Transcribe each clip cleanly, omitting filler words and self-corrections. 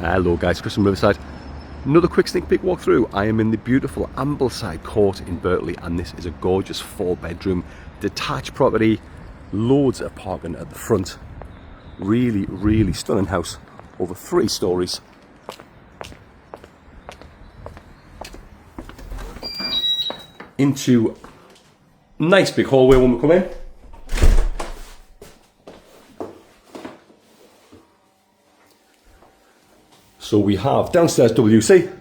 Hello guys, Chris from Riverside. Another quick sneak peek walkthrough. I am in the beautiful Ambleside court in Berkeley, and this is a gorgeous 4-bedroom detached property. Loads of parking at the front. Really stunning house. Over 3 stories. Into nice big hallway when we come in. So we have downstairs WC.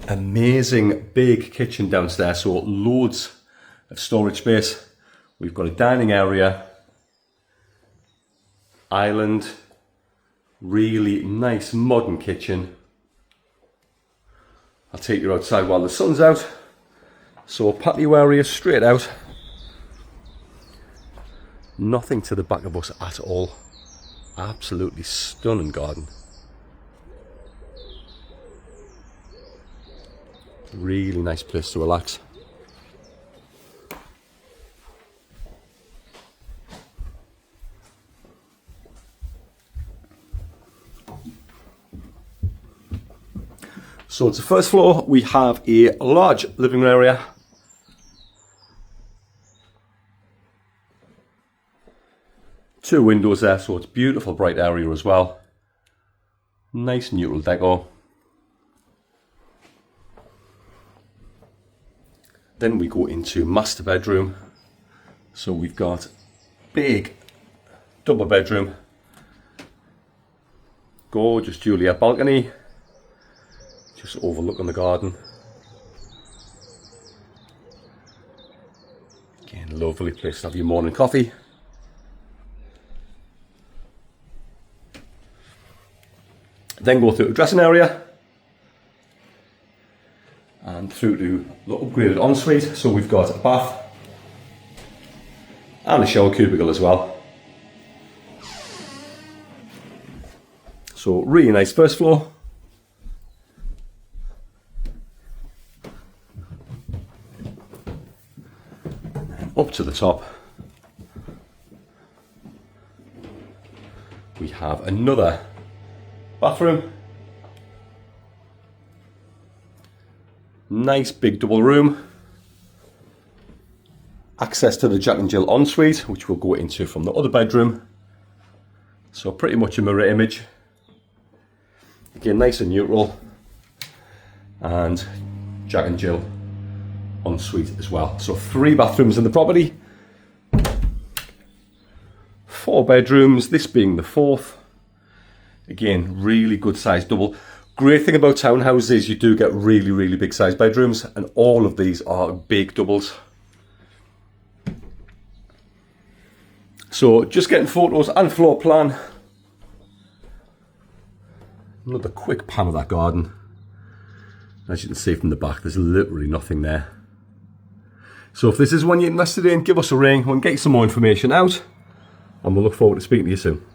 Amazing big kitchen downstairs, so loads of storage space. We've got a dining area, island, really nice modern kitchen. I'll take you outside while the sun's out. So a patio area straight out. Nothing to the back of us at all. Absolutely stunning garden. Really nice place to relax. So it's the first floor. We have a large living room area. Two windows there, so it's beautiful bright area as well. Nice neutral decor. Then we go into master bedroom. So we've got big double bedroom. Gorgeous Juliet balcony. Just overlooking the garden. Again, lovely place to have your morning coffee. Then go through the dressing area and through to the upgraded ensuite. So we've got a bath and a shower cubicle as well. So really nice first floor. And up to the top we have another bathroom. Nice big double room. Access to the Jack and Jill ensuite, which we'll go into from the other bedroom. So pretty much a mirror image. Again, nice and neutral. And Jack and Jill ensuite as well. So 3 bathrooms in the property. 4 bedrooms, this being the 4th. Again, really good sized double. Great thing about townhouses, you do get really big sized bedrooms, and all of these are big doubles. So just getting photos and floor plan. Another quick pan of that garden. As you can see from the back, there's literally nothing there. So if this is one you're interested in, give us a ring. We'll get some more information out, and we'll look forward to speaking to you soon.